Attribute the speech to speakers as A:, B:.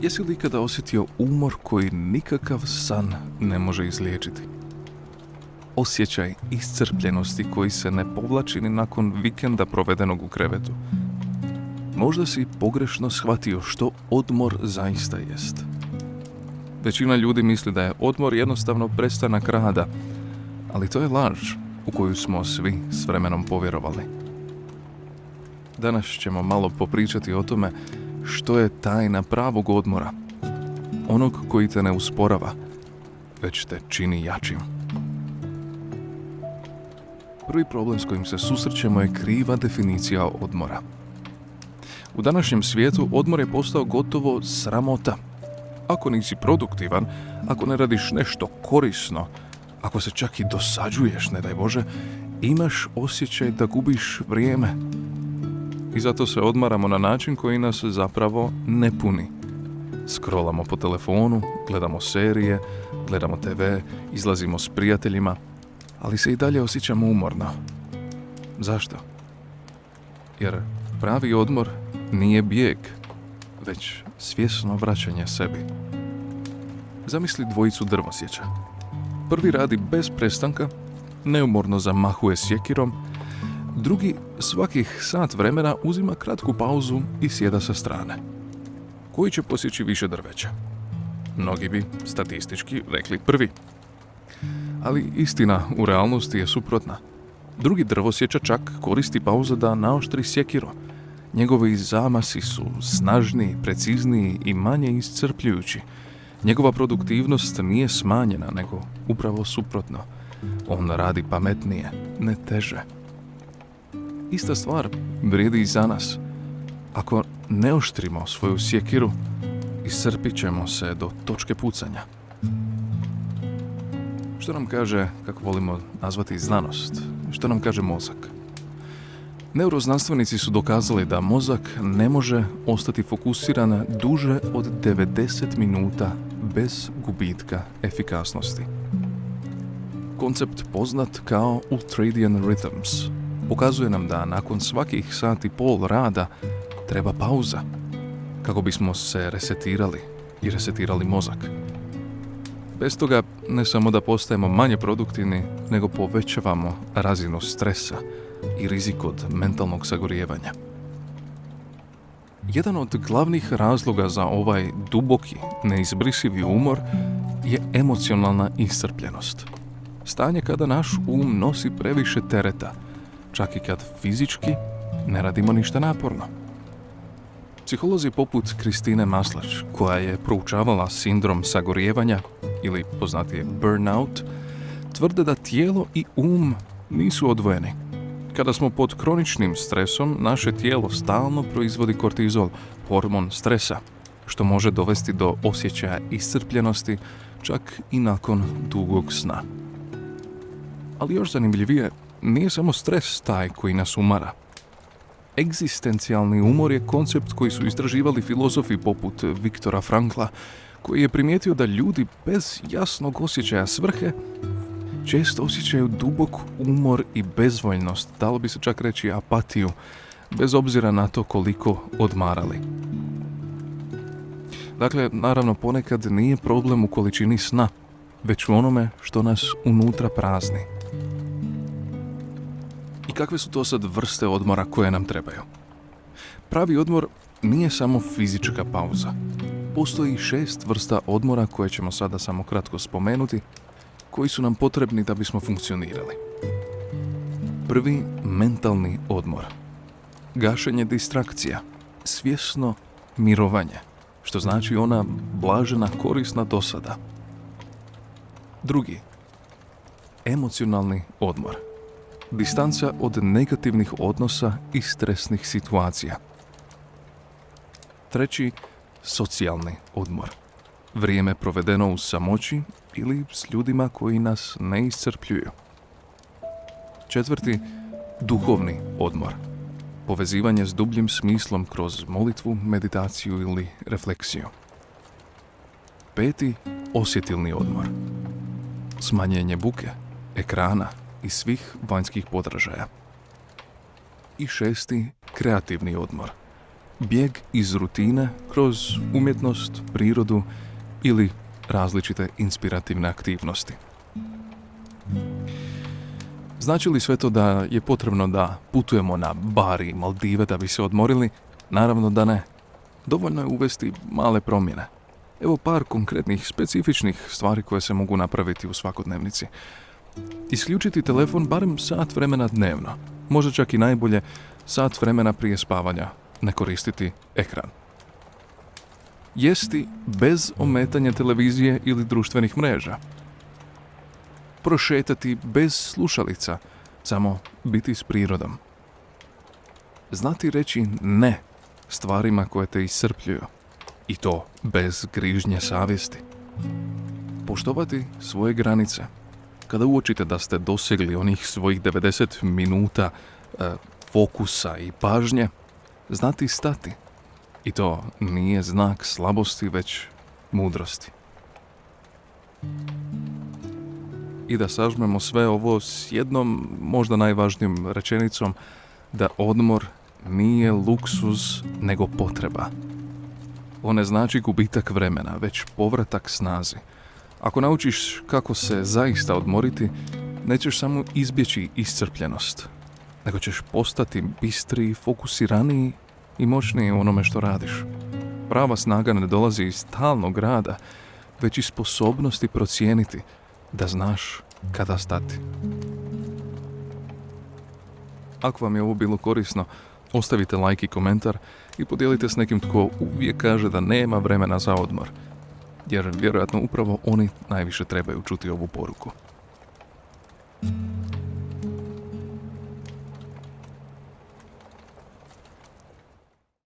A: Jesi li ikada osjetio umor koji nikakav san ne može izliječiti? Osjećaj iscrpljenosti koji se ne povlači ni nakon vikenda provedenog u krevetu. Možda si pogrešno shvatio što odmor zaista jest. Većina ljudi misli da je odmor jednostavno prestanak rada, ali to je laž u koju smo svi s vremenom povjerovali. Danas ćemo malo popričati o tome što je tajna pravog odmora, onog koji te ne usporava, već te čini jačim. Prvi problem s kojim se susrećemo je kriva definicija odmora. U današnjem svijetu odmor je postao gotovo sramota. Ako nisi produktivan, ako ne radiš nešto korisno, ako se čak i dosađuješ, ne daj Bože, imaš osjećaj da gubiš vrijeme. I zato se odmaramo na način koji nas zapravo ne puni. Scrollamo po telefonu, gledamo serije, gledamo TV, izlazimo s prijateljima, ali se i dalje osjećamo umorno. Zašto? Jer pravi odmor nije bijeg, već svjesno vraćanje sebi. Zamisli dvojicu drvosječa. Prvi radi bez prestanka, neumorno zamahuje sjekirom, drugi svakih sat vremena uzima kratku pauzu i sjeda sa strane. Koji će posjeći više drveća? Mnogi bi statistički rekli prvi. Ali istina u realnosti je suprotna. Drugi drvosječa čak koristi pauzu da naoštri sjekiru. Njegovi zamasi su snažniji, precizniji i manje iscrpljujući. Njegova produktivnost nije smanjena, nego upravo suprotno. On radi pametnije, ne teže. Ista stvar vrijedi i za nas. Ako ne oštrimo svoju sjekiru, iscrpit ćemo se do točke pucanja. Što nam kaže, kako volimo nazvati, znanost? Što nam kaže mozak? Neuroznanstvenici su dokazali da mozak ne može ostati fokusiran duže od 90 minuta bez gubitka efikasnosti. Koncept poznat kao Ultradian Rhythms pokazuje nam da nakon svakih sat i pol rada treba pauza kako bismo se resetirali i resetirali mozak. Bez toga ne samo da postajemo manje produktivni, nego povećavamo razinu stresa i rizik od mentalnog sagorijevanja. Jedan od glavnih razloga za ovaj duboki, neizbrisivi umor je emocionalna iscrpljenost. Stanje kada naš um nosi previše tereta, čak i kad fizički ne radimo ništa naporno. Psiholozi poput Kristine Maslach, koja je proučavala sindrom sagorijevanja ili poznatije burnout, tvrde da tijelo i um nisu odvojeni. Kada smo pod kroničnim stresom, naše tijelo stalno proizvodi kortizol, hormon stresa, što može dovesti do osjećaja iscrpljenosti čak i nakon dugog sna. Ali još zanimljivije, nije samo stres taj koji nas umara. Egzistencijalni umor je koncept koji su istraživali filozofi poput Viktora Frankla, koji je primijetio da ljudi bez jasnog osjećaja svrhe često osjećaju dubok umor i bezvoljnost, dalo bi se čak reći apatiju, bez obzira na to koliko odmarali. Dakle, naravno ponekad nije problem u količini sna, već u onome što nas unutra prazni. I kakve su to sad vrste odmora koje nam trebaju? Pravi odmor nije samo fizička pauza. Postoji 6 vrsta odmora koje ćemo sada samo kratko spomenuti, koji su nam potrebni da bismo funkcionirali. Prvi, mentalni odmor. Gašenje distrakcija, svjesno mirovanje, što znači ona blažena korisna dosada. Drugi, emocionalni odmor. Distanca od negativnih odnosa i stresnih situacija. Treći, socijalni odmor. Vrijeme provedeno u samoći ili s ljudima koji nas ne iscrpljuju. Četvrti, duhovni odmor. Povezivanje s dubljim smislom kroz molitvu, meditaciju ili refleksiju. Peti, osjetilni odmor. Smanjenje buke, ekrana i svih vanjskih podražaja. I šesti, kreativni odmor. bijeg iz rutine kroz umjetnost, prirodu ili različite inspirativne aktivnosti. Znači li sve to da je potrebno da putujemo na Bari i Maldive da bi se odmorili? Naravno da ne. Dovoljno je uvesti male promjene. Evo par konkretnih, specifičnih stvari koje se mogu napraviti u svakodnevnici. Isključiti telefon barem sat vremena dnevno. Možda čak i najbolje sat vremena prije spavanja. Ne koristiti ekran. Jesti bez ometanja televizije ili društvenih mreža. Prošetati bez slušalica, samo biti s prirodom. Znati reći ne stvarima koje te iscrpljuju. I to bez grižnje savjesti. Poštovati svoje granice. Kada uočite da ste dosegli onih svojih 90 minuta fokusa i pažnje, znati stati. I to nije znak slabosti, već mudrosti. I da sažmemo sve ovo s jednom, možda najvažnijom rečenicom, da odmor nije luksuz, nego potreba. On ne znači gubitak vremena, već povratak snazi. Ako naučiš kako se zaista odmoriti, nećeš samo izbjeći iscrpljenost, nego ćeš postati bistriji, fokusiraniji i moćniji u onome što radiš. Prava snaga ne dolazi iz stalnog rada, već iz sposobnosti procijeniti da znaš kada stati. Ako vam je ovo bilo korisno, ostavite like i komentar i podijelite s nekim tko uvijek kaže da nema vremena za odmor, jer vjerojatno upravo oni najviše trebaju čuti ovu poruku.